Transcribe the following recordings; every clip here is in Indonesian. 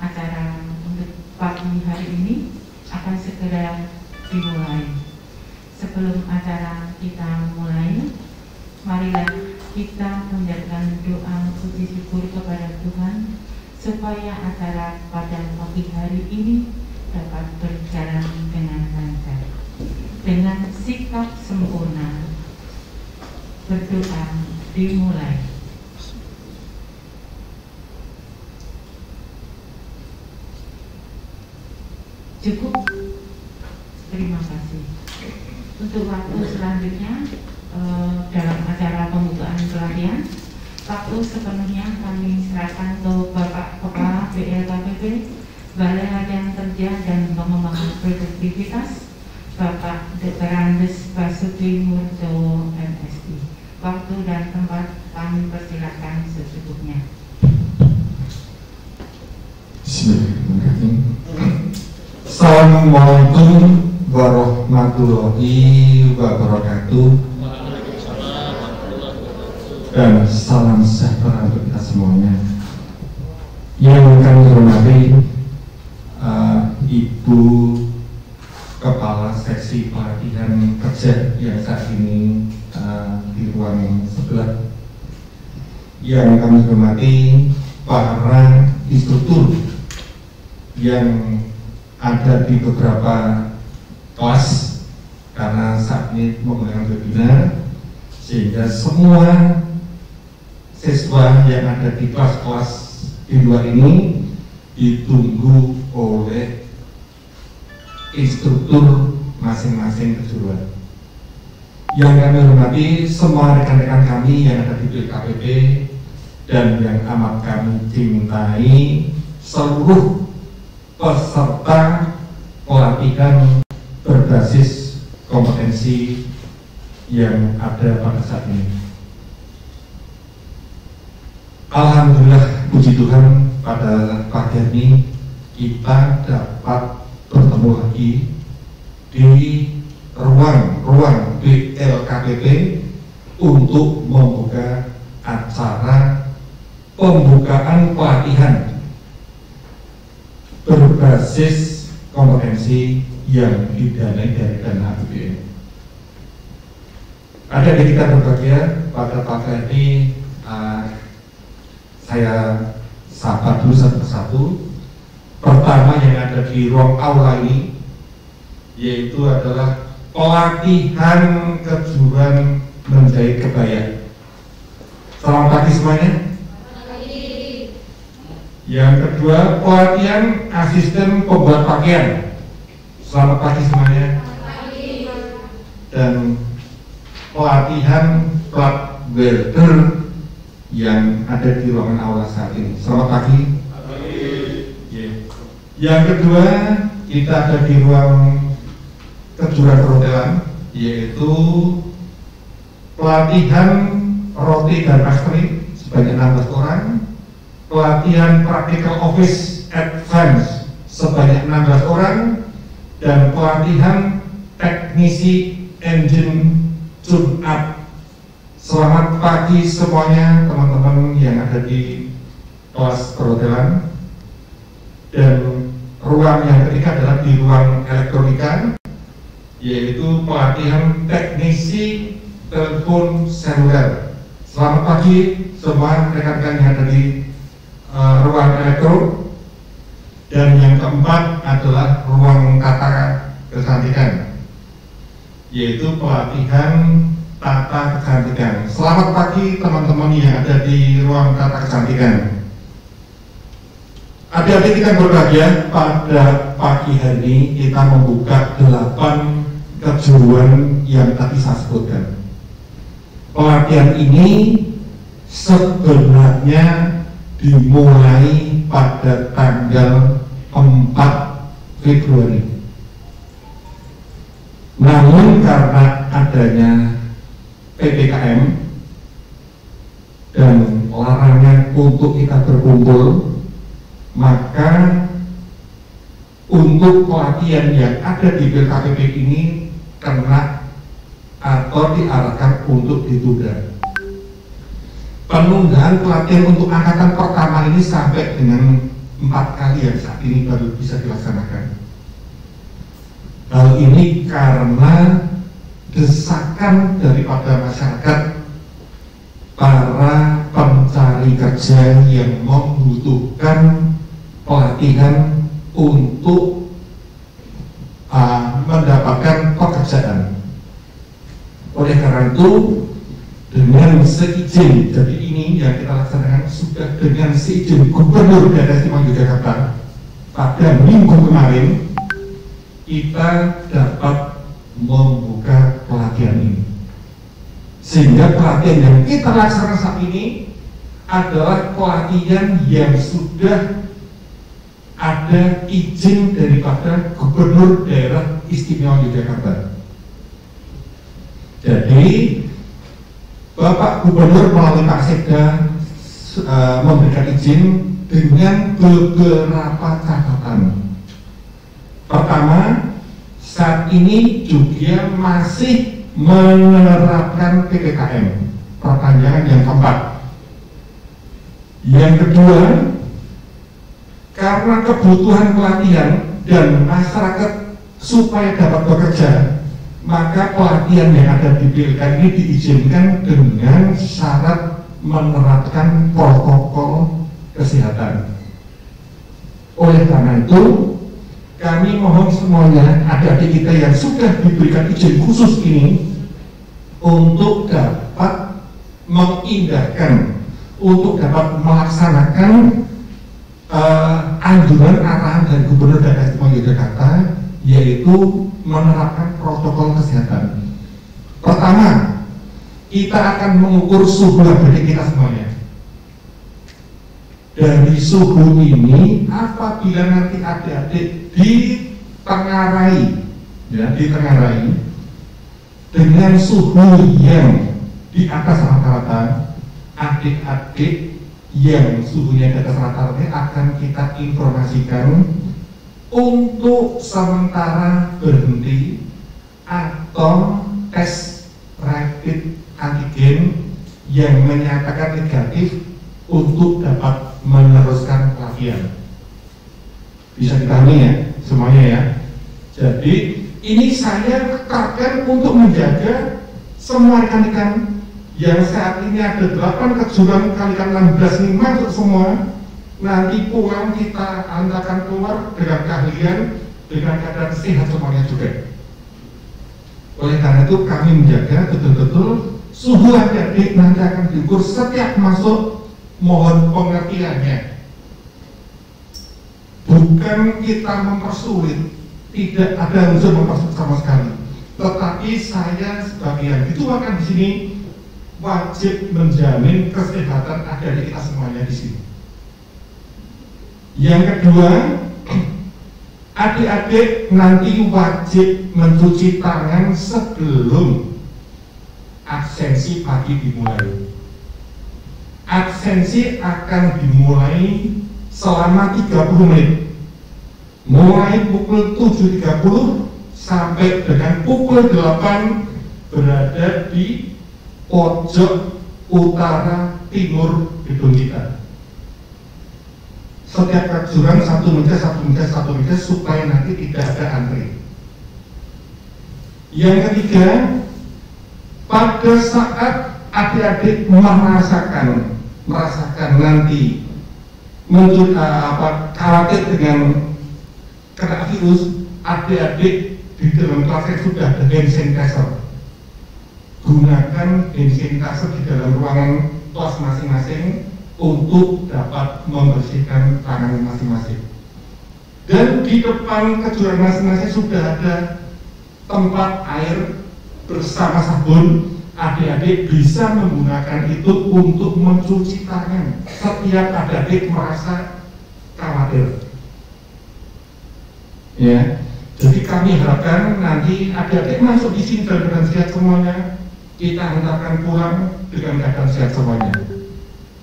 acara untuk pagi hari ini akan segera dimulai. Sebelum acara kita mulai, marilah kita panjatkan doa puji syukur kepada Tuhan supaya acara pada pagi hari ini dapat berjalan dengan lancar. Dengan sikap sempurna, berdoa dimulai. Cukup. Terima kasih. Untuk waktu selanjutnya dalam acara pembukaan pelatihan, waktu sepenuhnya kami serahkan ke Bapak Kepala BLKPP, Balai Latihan Kerja dan Pengembangan Produktivitas, Bapak Dr. Andes Basuki Murto MSI. Waktu dan tempat kami persilakan secukupnya. Bismillahirrahmanirrahim. Assalamualaikum warahmatullahi wabarakatuh. Dan salam sejahtera untuk kita semuanya. Yang kami hormati Ibu Kepala Seksi Pelatihan Kerja yang saat ini di ruang sebelah. Yang kami hormati para instruktur yang ada di beberapa kelas, karena saat ini menggunakan webinar, sehingga semua siswa yang ada di kelas-kelas di luar ini ditunggu oleh instruktur masing-masing kejuruan. Yang kami hormati semua rekan-rekan kami yang ada di BLKPP dan yang amat kami cintai seluruh peserta pelatihan berbasis kompetensi yang ada pada saat ini. Alhamdulillah, puji Tuhan, pada pagi ini kita dapat bertemu lagi di ruang BLKPP untuk membuka acara pembukaan pelatihan berbasis kompetensi yang didanai dari dana APBN. Ada di kita berbahagia pada pagi ini. Saya sapa dulu satu persatu. Pertama yang ada di ruang aula ini, yaitu adalah pelatihan kejuruan menjahit kebaya. Selamat pagi semuanya. Yang kedua, pelatihan asisten pembuat pakaian. Selamat pagi semuanya. Dan pelatihan plat welder yang ada di ruangan aula saat ini. Selamat pagi. Yang kedua, kita ada di ruang kejuruan perhotelan, yaitu pelatihan roti dan pastry sebanyak 16 orang. Pelatihan practical office advance sebanyak 16 orang, dan pelatihan teknisi engine tune up. Selamat pagi semuanya teman-teman yang ada di kelas perhotelan. Dan ruang yang ketiga adalah di ruang elektronika, yaitu pelatihan teknisi telepon seluler. Selamat pagi semua rekan-rekan yang ada di ruang elektro. Dan yang keempat adalah ruang tata kecantikan, yaitu pelatihan tata kecantikan. Selamat pagi teman-teman yang ada di ruang tata kecantikan. Adik-adik kita berbahagia, pada pagi hari ini kita membuka 8 kejuruan yang tadi saya sebutkan. Pelatihan ini sebenarnya dimulai pada tanggal 4 Februari. Namun karena adanya PPKM dan larangan untuk kita berkumpul, maka untuk pelatihan yang ada di BLKPP ini kena atau diarahkan untuk ditunda. Penundaan pelatihan untuk angkatan pertama ini sampai dengan 4 kali yang saat ini baru bisa dilaksanakan. Hal ini karena desakan daripada masyarakat, para pencari kerja yang membutuhkan pelatihan untuk mendapatkan pekerjaan. Oleh karena itu, dengan seizin, jadi ini yang kita laksanakan sudah dengan seizin Gubernur Daerah Istimewa Yogyakarta pada minggu kemarin, kita dapat membuka pelatihan ini. Sehingga pelatihan yang kita laksanakan saat ini adalah pelatihan yang sudah ada izin daripada Gubernur Daerah Istimewa Yogyakarta. Jadi Bapak Gubernur melalui Pak Sekda memberikan izin dengan beberapa catatan. Pertama, saat ini juga masih menerapkan PPKM perpanjangan yang keempat. Yang kedua, karena kebutuhan pelatihan dan masyarakat supaya dapat bekerja, maka pelatihan yang ada di PLK ini diizinkan dengan syarat menerapkan protokol kesehatan. Oleh karena itu, kami mohon semuanya, adik-adik kita yang sudah diberikan izin khusus ini untuk dapat mengindahkan, untuk dapat melaksanakan anjuran arahan dari Gubernur Daerah Istimewa Yogyakarta, yaitu menerapkan protokol kesehatan. Pertama, kita akan mengukur suhu badan kita semuanya. Dari suhu ini, apabila nanti adik-adik ditengarai, dengan suhu yang di atas rata-rata, adik-adik yang suhunya di atas rata-rata akan kita informasikan untuk sementara berhenti atau tes rapid antigen yang menyatakan negatif untuk dapat meneruskan pelatihan. Bisa dipahami ya semuanya ya. Jadi ini saya ketatkan untuk menjaga semua rekan-rekan yang saat ini ada 8 kejuruan kalikan 16 ini masuk semua. Nanti pulang kita antarkan keluar dengan keahlian, dengan keadaan sehat semuanya juga. Oleh karena itu kami menjaga betul-betul suhu adik-adik nanti akan diukur setiap masuk. Mohon pengertiannya, bukan kita mempersulit, tidak ada unsur mempersulit sama sekali. Tetapi saya sebagai yang dituakan di sini wajib menjamin kesehatan adik-adik kita semuanya di sini. Yang kedua, adik-adik nanti wajib mencuci tangan sebelum absensi pagi dimulai. Absensi akan dimulai selama 30 menit, mulai pukul 7.30 sampai dengan pukul 8 berada di pojok utara timur gedung kita. Setiap kejuruan 1 meja supaya nanti tidak ada antri. Yang ketiga, pada saat adik-adik merasakan nanti muncul khawatir dengan kena virus, adik-adik di dalam kelas sudah ada hand sanitizer. Gunakan hand sanitizer di dalam ruangan kelas masing-masing untuk dapat membersihkan tangan masing-masing. Dan di depan kejuruan masing-masing sudah ada tempat air bersama sabun. Adik-adik bisa menggunakan itu untuk mencuci tangan setiap adik-adik merasa khawatir. Ya, jadi kami harapkan nanti adik-adik masuk di sini dalam keadaan sehat semuanya, kita hantarkan pulang dengan keadaan sehat semuanya.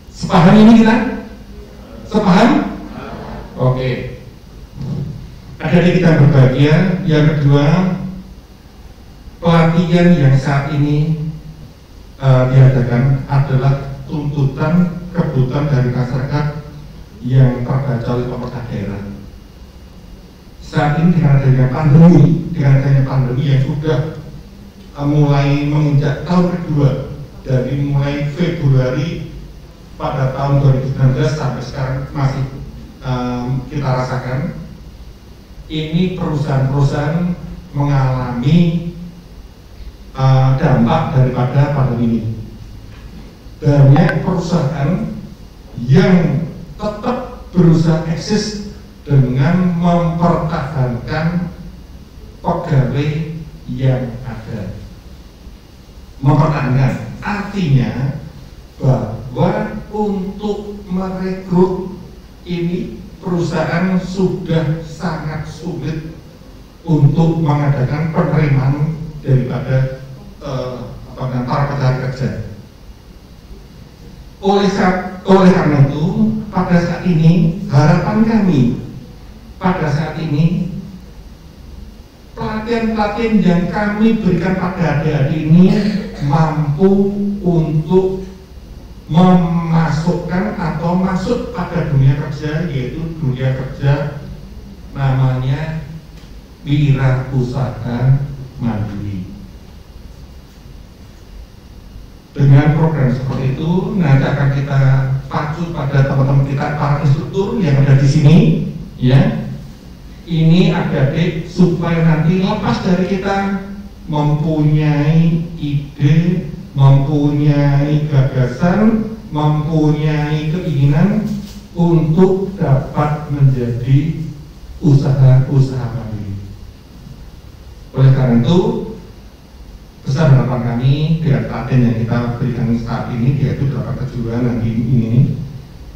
Sepaham ini kita? Sepaham? Oke. Adik-adik kita berbahagia. Yang kedua, pelatihan yang saat ini diadakan adalah tuntutan kebutuhan dari masyarakat yang terbaca oleh pemerintah daerah. Saat ini dengan adanya pandemi yang sudah mulai menginjak tahun kedua, dari mulai Februari pada tahun 2019 sampai sekarang masih kita rasakan, ini perusahaan-perusahaan mengalami dampak daripada pandemi ini. Banyak perusahaan yang tetap berusaha eksis dengan mempertahankan pegawai yang ada. Mempertahankan artinya bahwa untuk merekrut ini perusahaan sudah sangat sulit untuk mengadakan penerimaan daripada para pencari kerja. Oleh karena itu, pada saat ini harapan kami pada saat ini pelatihan-pelatihan yang kami berikan pada adik-adik ini mampu untuk memasukkan atau masuk pada dunia kerja, yaitu dunia kerja namanya wirausaha mandiri. Dengan program seperti itu nanti akan kita pacu pada teman-teman kita para instruktur yang ada di sini, ya. Ini adik-adik supaya nanti lepas dari kita mempunyai ide, mempunyai gagasan, mempunyai keinginan untuk dapat menjadi usaha-usaha mandiri. Oleh karena itu, besar harapan kami dengan pelatihan yang kita berikan saat ini, yaitu 8 kejuruan nanti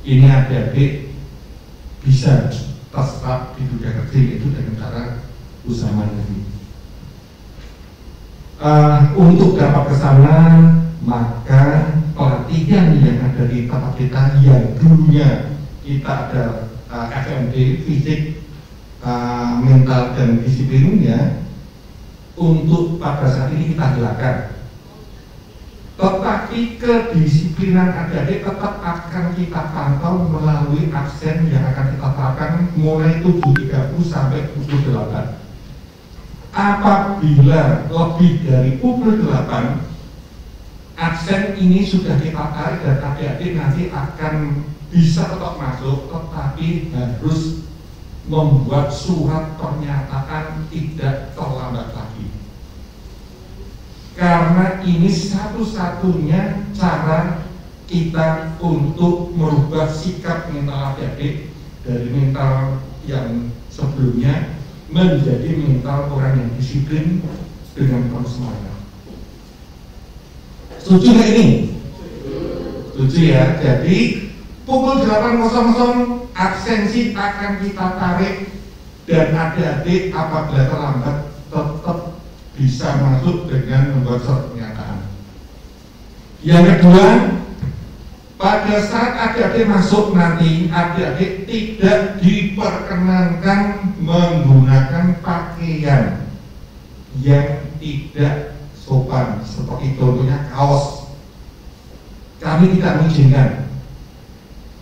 ini adik-adik bisa tetap di dunia kerja, yaitu dengan cara usaha mandiri. Untuk dapat ke sana, maka pelatihan yang ada di tempat kita yang dulunya kita ada FMD, fisik, mental dan disiplinnya, untuk pada saat ini kita hilangkan. Tetapi kedisiplinan adik-adik tetap akan kita pantau melalui absen yang akan kita terapkan mulai 7.30 sampai pukul 8. Apabila lebih dari pukul 8, absen ini sudah kita tarik dan adik-adik nanti akan bisa tetap masuk, tetapi harus membuat surat pernyataan tidak terlambat lagi. Karena ini satu-satunya cara kita untuk merubah sikap mental adik-adik dari mental yang sebelumnya menjadi mental orang yang disiplin dengan penuh semangat. Setuju nggak ini? Setuju ya. Jadi pukul 8.00 absensi akan kita tarik dan adik-adik apabila terlambat tetap bisa masuk dengan membuat surat pernyataan. Yang kedua, pada saat adik-adik masuk nanti, adik-adik tidak diperkenankan menggunakan pakaian yang tidak sopan, seperti contohnya kaos. Kami tidak mengizinkan.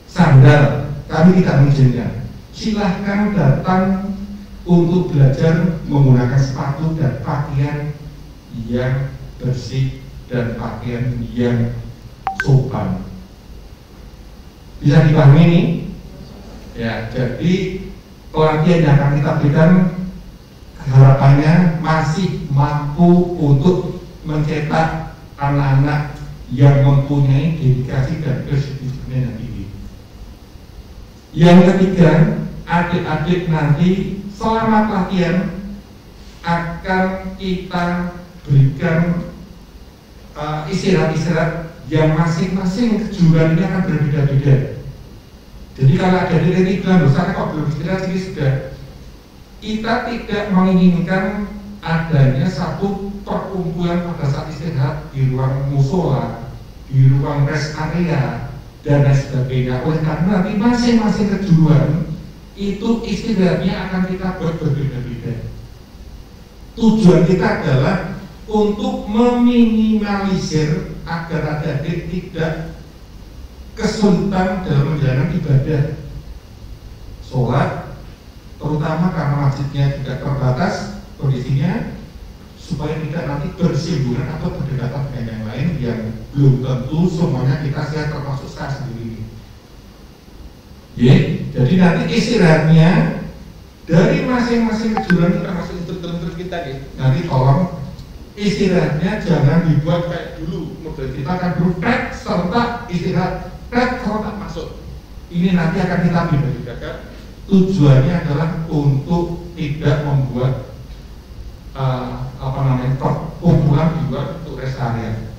Sandal, kami tidak mengizinkan. Silahkan datang untuk belajar menggunakan sepatu dan pakaian yang bersih dan pakaian yang sopan. Bisa dipahami ini? Ya, jadi pelatihan yang akan kita berikan harapannya masih mampu untuk mencetak anak-anak yang mempunyai dedikasi dan kedisiplinan yang tinggi. Yang ketiga, adik-adik nanti selama pelatihan akan kita berikan istirahat-istirahat yang masing-masing kejuruan ini akan berbeda-beda. Jadi kalau ada dari bilang, loh saya kok belum istirahat, ini sudah. Kita tidak menginginkan adanya satu perkumpulan pada saat istirahat di ruang musola, di ruang rest area, dan lain sebagainya. Oleh karena nanti masing-masing kejuruan itu istirahatnya akan kita buat berbeda-beda. Tujuan kita adalah untuk meminimalisir agar adik-adik tidak kesulitan dalam menjalankan ibadah. sholat, terutama karena masjidnya juga terbatas kondisinya, supaya tidak nanti bersinggungan atau berdekatan dengan yang lain yang belum tentu semuanya kita sehat, termasuk saya sendiri. Jadi nanti istirahatnya dari masing-masing kejuruan, termasuk instruktur kita ya. Nanti tolong istirahatnya jangan dibuat kayak dulu, model kita kan dulu serta istirahat, serta masuk. Ini nanti akan kita bedakan. Tujuannya adalah untuk tidak membuat perkumpulan di luar untuk rest area.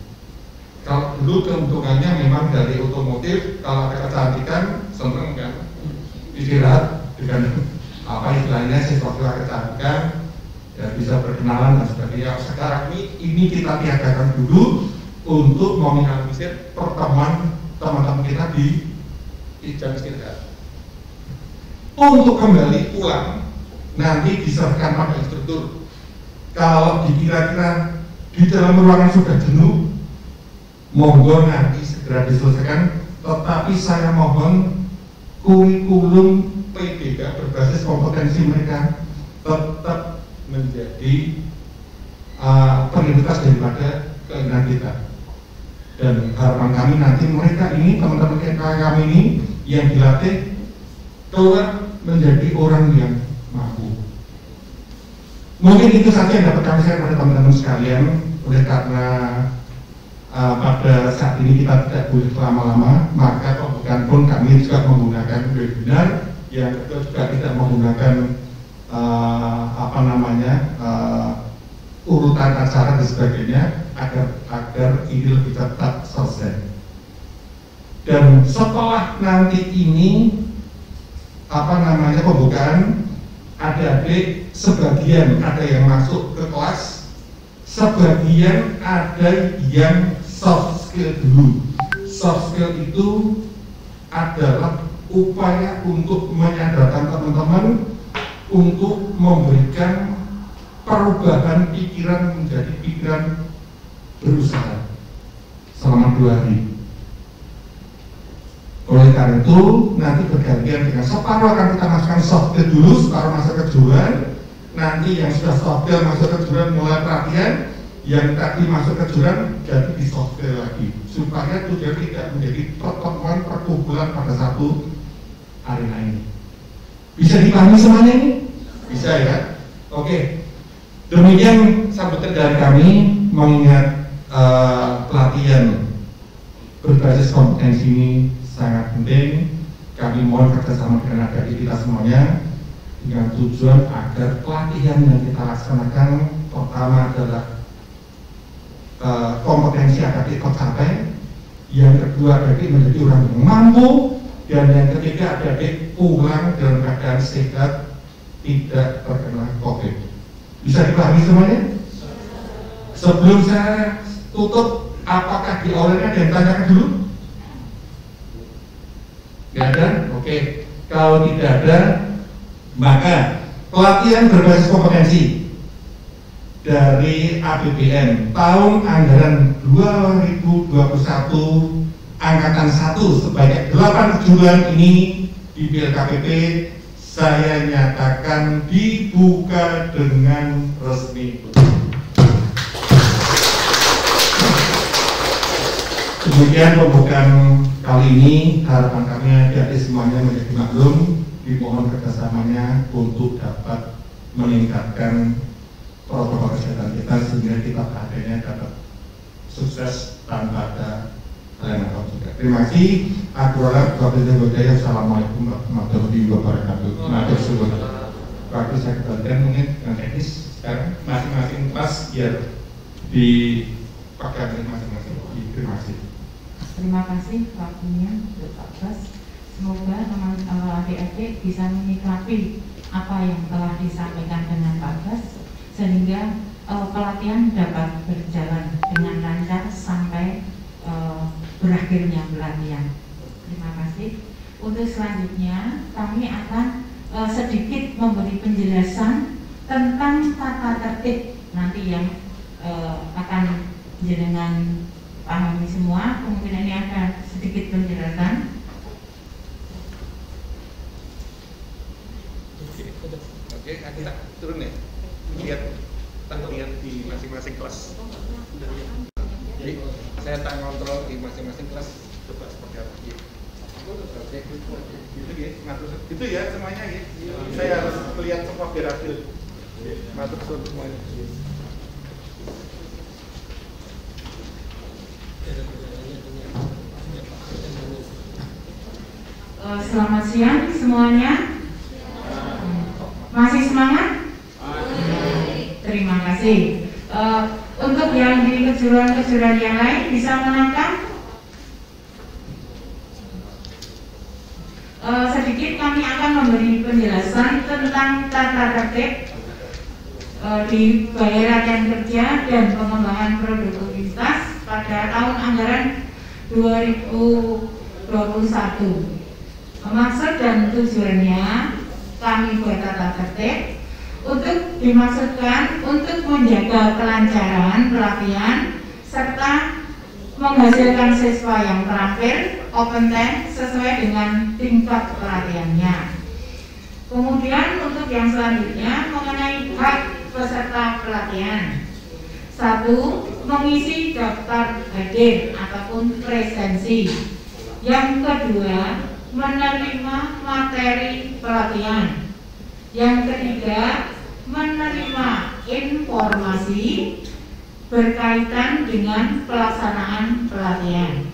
Kalau dulu keuntungannya memang dari otomotif, kalau ada kecantikan seneng kan, istirahat dengan istilahnya situasi kecantikan, ya bisa berkenalan dan sebagainya. Sekarang ini kita tiadakan dulu untuk meminimalisir pertemuan teman-teman kita di jam istirahat. Untuk kembali pulang nanti diserahkan pada instruktur. Kalau dikira-kira di dalam ruangan sudah jenuh, monggo nanti segera diselesaikan. Tetapi saya mohon kurikulum PBK berbasis kompetensi mereka tetap menjadi prioritas daripada keinginan kita. Dan harapan kami nanti mereka ini, teman-teman kami ini yang dilatih keluar menjadi orang yang mampu. Mungkin itu saja yang dapat kami share pada teman-teman sekalian. Oleh karena pada saat ini kita tidak boleh lama-lama, maka pembukaan pun kami juga menggunakan webinar, yang kedua juga tidak menggunakan urutan acara dan sebagainya, agar ini lebih cepat selesai. Dan setelah nanti ini pembukaan, adik-adik sebagian ada yang masuk ke kelas, sebagian ada yang soft skill dulu. Soft skill itu adalah upaya untuk menyadarkan teman-teman untuk memberikan perubahan pikiran menjadi pikiran berusaha selama 2 hari. Oleh karena itu nanti bergantian dengan separuh akan kita masukkan soft skill dulu, separuh masuk kejuruan. Nanti yang sudah soft skill masuk kejuruan mulai pelatihan, yang tadi masuk kejuruan jadi di soft skill lagi, supaya tujuan tidak menjadi pertemuan perkumpulan pada satu arena ini. Bisa dipahami semuanya ini? Bisa ya? Oke. Demikian sambutan dari kami, mengingat pelatihan berbasis kompetensi ini sangat penting. Kami mohon kerjasama dengan adik kita semuanya dengan tujuan agar pelatihan yang kita laksanakan pertama adalah kompetensi adik tercapai, yang kedua adik menjadi orang yang mampu, dan yang ketiga adik pulang dalam keadaan sehat, tidak terkena COVID. Bisa dipahami semuanya? Sebelum saya tutup, apakah di awalnya ada yang tanyakan dulu? Tidak ada? Oke. Kalau tidak ada, maka pelatihan berbasis kompetensi dari APBN tahun anggaran 2021 angkatan 1 sebanyak 8 kejuruan ini di BLKPP saya nyatakan dibuka dengan resmi. Demikian pembukaan kali ini. Harapan kami adik-adik semuanya menjadi maklum, dimohon kerjasamanya untuk dapat meningkatkan protokol kesehatan kita sehingga kita adanya dapat sukses tanpa ada hal yang juga. Terima kasih. Assalamualaikum warahmatullahi wabarakatuh. Matur suwun. Waktu saya kembalikan mungkin dengan teknis sekarang masing-masing kelas biar dipakai masing-masing. Terima kasih. Terima kasih waktunya Pak Bas. Semoga teman adik-adik bisa menyikapi apa yang telah disampaikan dengan Pak Bas, sehingga pelatihan dapat berjalan dengan lancar sampai berakhirnya pelatihan. Terima kasih. Untuk selanjutnya kami akan sedikit memberi penjelasan tentang tata tertib nanti yang akan jenengan pahami semua. Kemungkinan ini akan sedikit penjelasan. Oke, kita turun ya. Lihat di masing-masing kelas. Jadi saya tak kontrol di masing-masing kelas coba seperti apa. Oke, gitu ya, ngatur itu ya semuanya ya. Saya harus melihat semua biar adil. Ngatur semuanya. Selamat siang semuanya. Masih semangat? Terima kasih. Untuk yang di kejuruan-kejuruan yang lain bisa menangkap? Sedikit kami akan memberi penjelasan tentang tata tertib di bayaran kerja dan pengembangan produktivitas pada tahun anggaran 2021. Maksud dan tujuannya kami buat tata tertib untuk dimaksudkan untuk menjaga kelancaran pelatihan serta menghasilkan siswa yang terampil, kompeten sesuai dengan tingkat pelatihannya. Kemudian untuk yang selanjutnya mengenai hak peserta pelatihan. 1. Mengisi daftar hadir ataupun presensi. Yang kedua, menerima materi pelatihan. Yang ketiga, menerima informasi berkaitan dengan pelaksanaan pelatihan.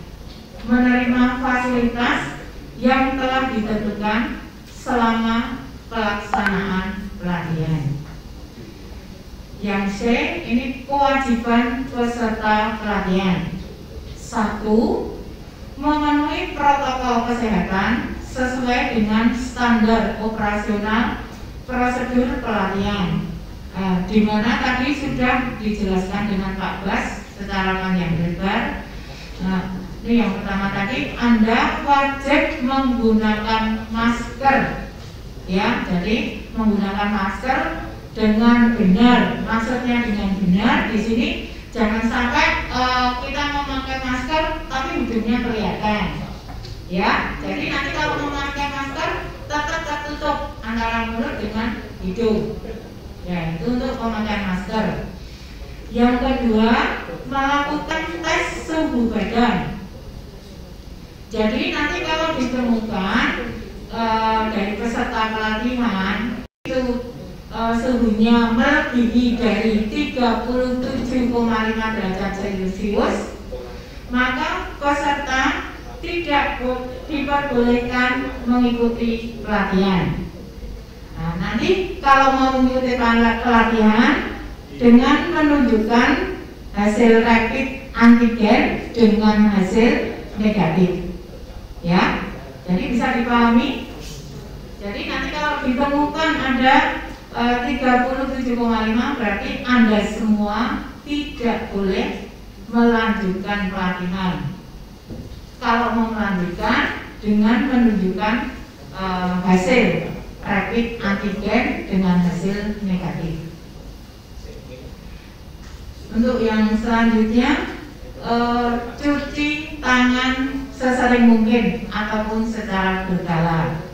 Menerima fasilitas yang telah ditentukan selama pelaksanaan pelatihan. Yang C, ini kewajiban peserta pelatihan. 1. Memenuhi protokol kesehatan sesuai dengan standar operasional prosedur pelatihan, di mana tadi sudah dijelaskan dengan Pak Bas secara panjang lebar. Ini yang pertama tadi, Anda wajib menggunakan masker, ya. Jadi menggunakan masker dengan benar. Maksudnya dengan benar di sini jangan sampai kita memakai masker tapi hidungnya kelihatan, ya. Jadi nanti kalau memakai masker tetap tertutup antara mulut dengan hidung, ya, itu untuk pemakaian masker. Yang kedua, melakukan tes suhu badan. Jadi nanti kalau ditemukan dari peserta pelatihan itu suhunya melebihi dari 37,5 derajat Celcius, maka peserta tidak diperbolehkan mengikuti pelatihan. Nah, nanti kalau mau mengikuti pelatihan dengan menunjukkan hasil rapid antigen dengan hasil negatif, ya. Jadi bisa dipahami. Jadi nanti kalau ditemukan ada 37,5 berarti Anda semua tidak boleh melanjutkan pelatihan. Kalau mau melanjutkan dengan menunjukkan hasil rapid antigen dengan hasil negatif. Untuk yang selanjutnya, cuci tangan sesering mungkin ataupun secara berkala.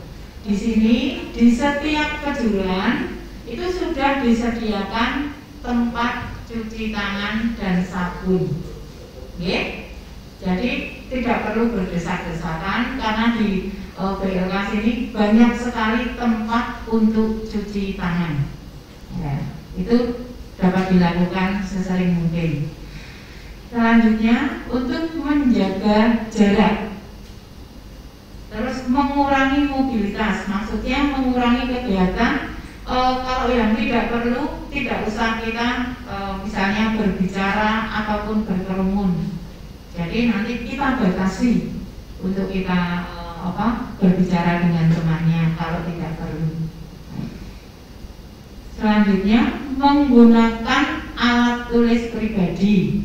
Di sini di setiap kejuruan itu sudah disediakan tempat cuci tangan dan sabun, okay? Jadi tidak perlu berdesak-desakan karena di BLK sini banyak sekali tempat untuk cuci tangan, ya, itu dapat dilakukan sesering mungkin. Selanjutnya untuk menjaga jarak, terus mengurangi mobilitas, maksudnya mengurangi kegiatan. Kalau yang tidak perlu tidak usah kita misalnya berbicara ataupun berkerumun. Jadi nanti kita batasi untuk kita berbicara dengan temannya kalau tidak perlu. Selanjutnya menggunakan alat tulis pribadi.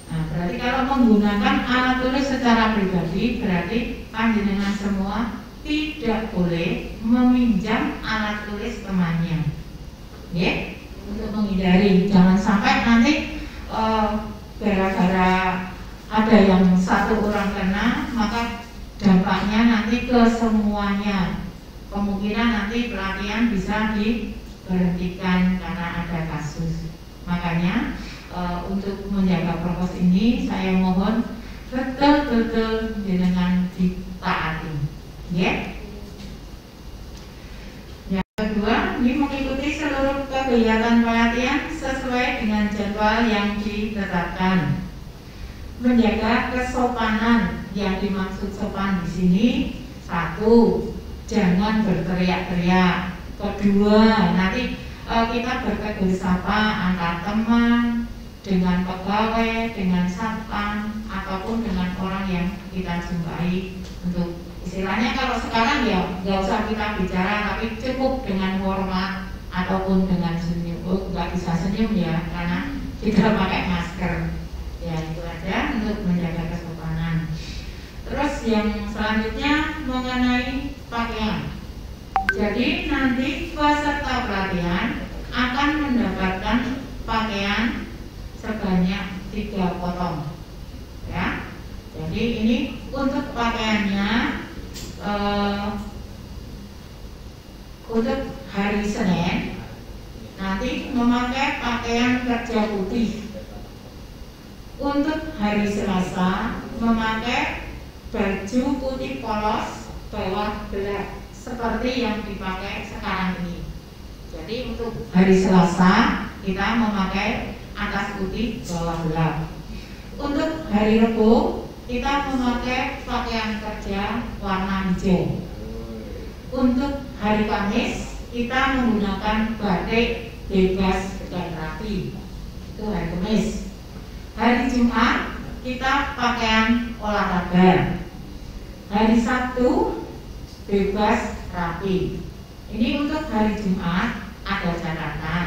Nah, berarti kalau menggunakan alat tulis secara pribadi berarti panjenengan semua tidak boleh meminjam alat tulis temannya, ya, untuk menghindari jangan sampai nanti gara-gara ada yang satu orang kena maka dampaknya nanti ke semuanya kemungkinan nanti pelatihan bisa diberhentikan karena ada kasus. Makanya untuk menjaga prokes ini saya mohon betul-betul dengan ditaati, ya. Yang kedua, ini mengikuti seluruh kegiatan pelatihan sesuai dengan jadwal yang ditetapkan. Menjaga kesopanan, yang dimaksud sopan di sini, satu, jangan berteriak-teriak. Kedua, nanti kita bertegur sapa antar teman, dengan pegawai, dengan satpam, ataupun dengan orang yang kita jumpai. Untuk istilahnya kalau sekarang ya nggak usah kita bicara, tapi cukup dengan hormat ataupun dengan senyum. Nggak bisa senyum ya, karena kita pakai masker. Ya itu aja untuk menjaga kesopanan. Terus yang selanjutnya mengenai pakaian. Jadi nanti peserta pelatihan akan mendapatkan pakaian sebanyak 3 potong, ya. Jadi ini untuk pakaiannya untuk hari Senin nanti memakai pakaian kerja putih. Untuk hari Selasa memakai baju putih polos bawah gelap seperti yang dipakai sekarang ini. Jadi untuk hari Selasa kita memakai atas putih bawah gelap. Untuk hari Rabu kita memakai pakaian kerja warna hijau. Untuk hari Kamis kita menggunakan batik bebas dan rapi. Itu hari Kamis. Hari Jumat kita pakaian olahraga. Hari Sabtu bebas rapi. Ini untuk hari Jumat ada catatan.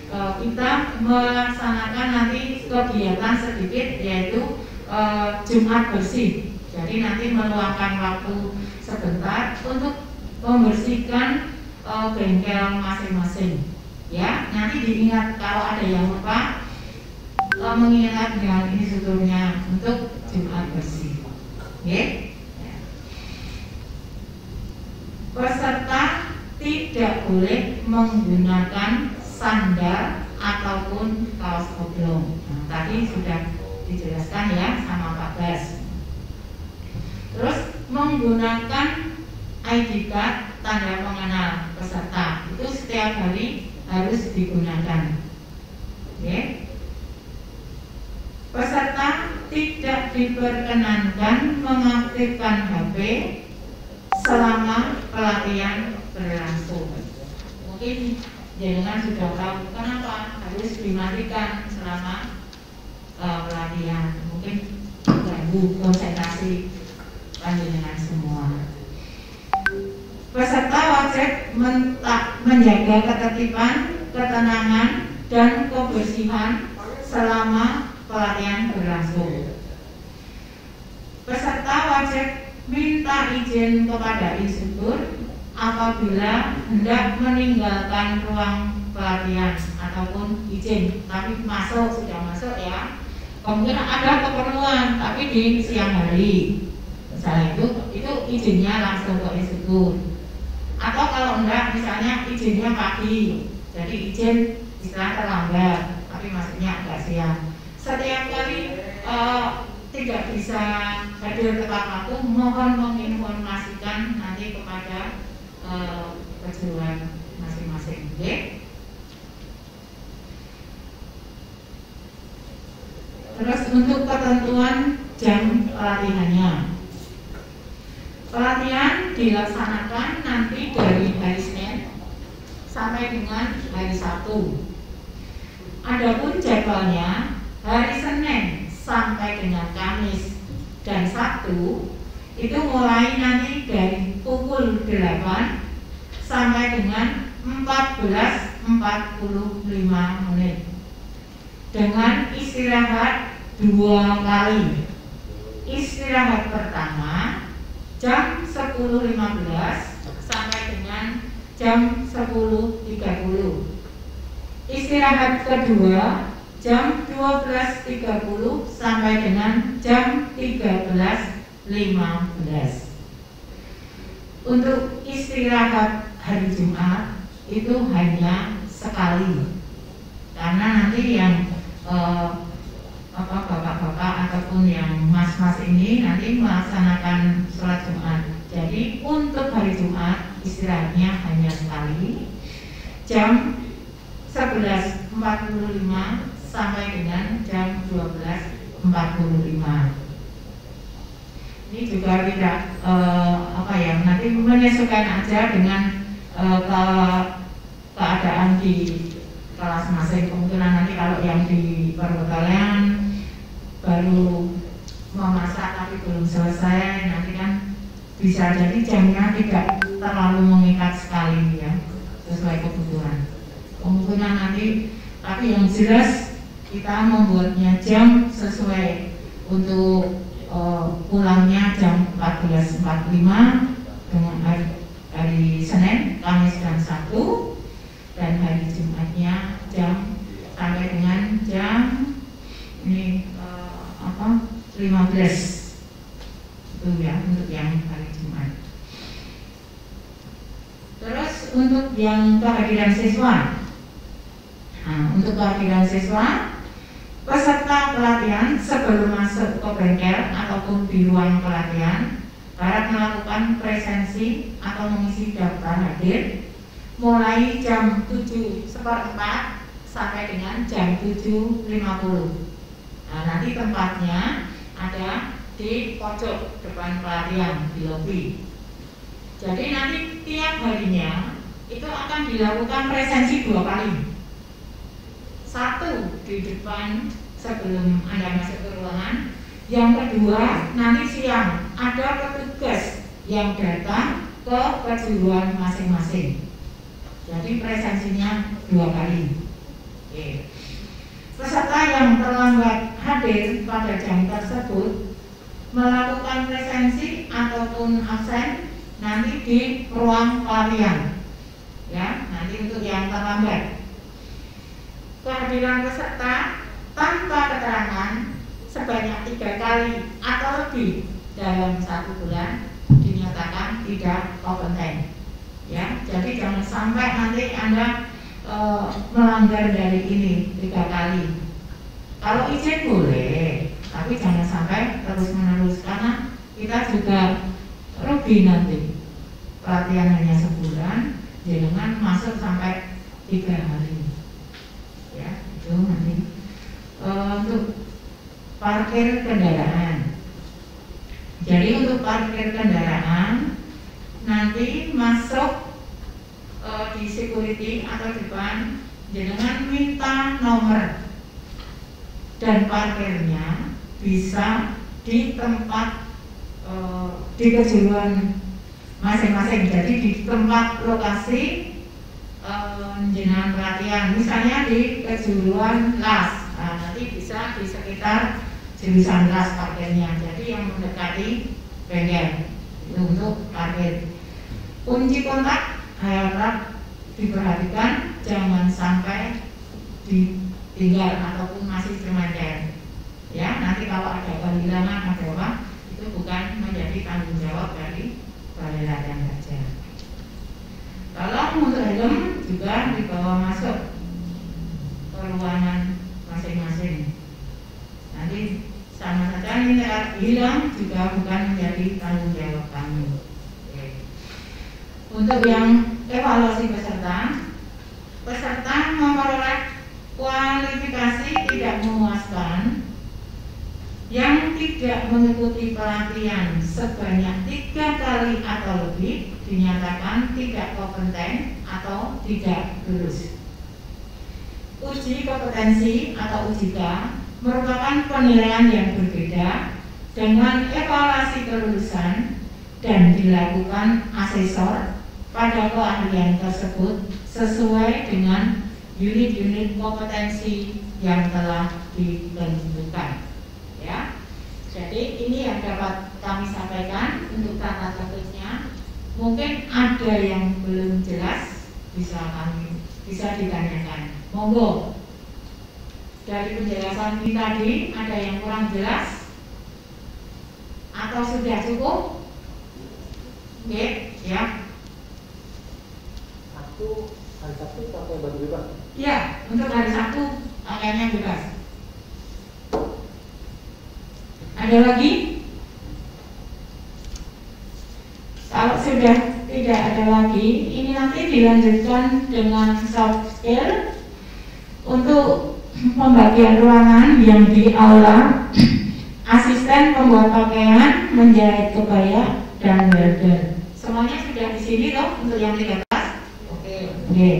Kita melaksanakan nanti kegiatan sedikit, yaitu Jumat bersih. Jadi nanti meluangkan waktu sebentar untuk membersihkan bengkel masing-masing. Ya, nanti diingat kalau ada yang lupa, mengingat dengan instrukturnya untuk Jumat bersih. Ya. Peserta tidak boleh menggunakan sandal ataupun kaos oblong. Nah, tadi sudah dijelaskan ya sama Pak Bas. Terus menggunakan ID card tanda pengenal peserta itu setiap hari harus digunakan. Oke. Peserta tidak diperkenankan mengaktifkan HP selama pelatihan berlangsung. Mungkin jenengan sudah tahu kenapa harus dimatikan selama pelatihan. Mungkin ganggu konsentrasi panjenengan semua. Peserta wajib menjaga ketertiban, ketenangan, dan kebersihan selama pelatihan berlangsung. Peserta wajib minta izin kepada instruktur apabila hendak meninggalkan ruang pelatihan ataupun izin, tapi sudah masuk ya. Kemudian ada keperluan tapi di siang hari, misalnya itu izinnya langsung ke instruktur. Atau kalau enggak, misalnya izinnya pagi, jadi izin istilah terlambat, tapi masuknya agak siang. Setiap kali tidak bisa hadir tepat waktu, mohon menginformasikan nanti kepada kejuruan masing-masing. Okay? Terus untuk ketentuan jam pelatihannya, pelatihan dilaksanakan nanti dari hari Senin sampai dengan hari Sabtu. Adapun jadwalnya hari Senin sampai dengan Kamis dan Sabtu itu mulai nanti dari pukul 8 sampai dengan 14.45 menit dengan istirahat 2 kali. Istirahat pertama jam 10.15 sampai dengan jam 10.30. Istirahat kedua jam 12.30 sampai dengan jam 13.15. untuk istirahat hari Jumat itu hanya sekali, karena nanti yang bapak-bapak ataupun yang mas-mas ini nanti melaksanakan sholat Jumat. Jadi untuk hari Jumat istirahatnya hanya sekali, jam 11.45 sampai dengan jam 12.45. Ini juga tidak nanti menyesuaikan aja dengan keadaan di kelas masing. Kemungkinan nanti kalau yang di perhotelan baru memasak tapi belum selesai, nanti kan bisa jadi jamnya tidak terlalu mengikat sekali ya, sesuai kebutuhan. Kemungkinan nanti, tapi yang jelas kita membuatnya jam sesuai untuk pulangnya jam 14.45 dengan hari Senin, Kamis dan Sabtu, dan hari Jumatnya jam sampai dengan jam 15 itu ya untuk yang hari Jumat. Terus untuk yang kehadiran siswa, untuk kehadiran siswa, peserta pelatihan sebelum masuk ke bengkel ataupun di ruang pelatihan harap melakukan presensi atau mengisi daftar hadir mulai jam 7.15 sampai dengan jam 7.50. Nah, nanti tempatnya ada di pojok depan pelatihan di lobi. Jadi nanti tiap harinya itu akan dilakukan presensi 2 kali. Satu di depan sebelum Anda masuk ke ruangan. Yang kedua nanti siang ada petugas yang datang ke kejuruan masing-masing. Jadi presensinya 2 kali. Oke. Peserta yang terlambat hadir pada jam tersebut melakukan presensi ataupun absen nanti di ruang pelatihan. Ya, nanti untuk yang terlambat. Kehadiran peserta tanpa keterangan sebanyak 3 kali atau lebih dalam 1 bulan dinyatakan tidak kompeten. Ya, jadi jangan sampai nanti Anda melanggar dari ini 3 kali. Kalau izin boleh, tapi jangan sampai terus menerus, karena kita juga rugi nanti. Pelatihan hanya sebulan, jangan masuk sampai 3 hari. Ya, itu nanti. Untuk parkir kendaraan. Jadi untuk parkir kendaraan nanti masuk di security atau depan, jangan minta nomor dan parkirnya bisa di tempat di kejuruan masing-masing. Jadi di tempat lokasi jenengan pelatihan, misalnya di kejuruan las, nanti bisa di sekitar jurusan las parkirnya. Jadi yang mendekati bengkel itu untuk parkir. Kunci kontak harap diperhatikan, jangan sampai ditinggal ataupun masih cemerlang. Ya, nanti kalau ada kehilangan ada apa, itu bukan menjadi tanggung jawab dari balai latihan saja. Kalau untuk helm juga dibawa masuk ke ruangan masing-masing. Nanti sama saja ini hilang juga bukan menjadi tanggung jawab kami. Untuk yang evaluasi peserta memperoleh kualifikasi tidak memuaskan yang tidak mengikuti pelatihan sebanyak 3 kali atau lebih dinyatakan tidak kompeten atau tidak lulus. Uji kompetensi atau UJK merupakan penilaian yang berbeda dengan evaluasi kelulusan dan dilakukan asesor pada keahlian tersebut sesuai dengan unit-unit kompetensi yang telah ditentukan. Ya, jadi ini yang dapat kami sampaikan untuk tata tertibnya. Mungkin ada yang belum jelas, bisa ditanyakan. Monggo. Dari penjelasan ini tadi ada yang kurang jelas atau sudah cukup? Oke. ya. Hari Sabtu pakai baju bebas? Iya, untuk hari Sabtu pakaiannya bebas. Ada lagi? Kalau sudah tidak ada lagi, ini nanti dilanjutkan dengan soft skill untuk pembagian ruangan yang di aula. Asisten pembuat pakaian, menjahit kebaya, dan welder. Semuanya sudah di sini toh untuk yang 13. Oke.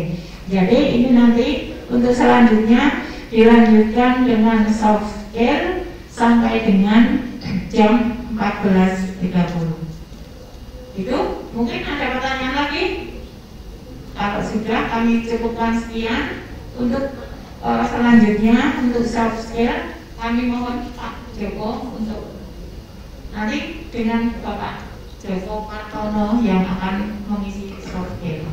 Jadi ini nanti untuk selanjutnya dilanjutkan dengan soft skill sampai dengan jam 14.30. Itu mungkin ada pertanyaan lagi? Kalau sudah kami cukupkan sekian. Untuk selanjutnya untuk soft skill kami mohon Pak Joko untuk nanti dengan Bapak Joko Martono yang akan mengisi soft skill.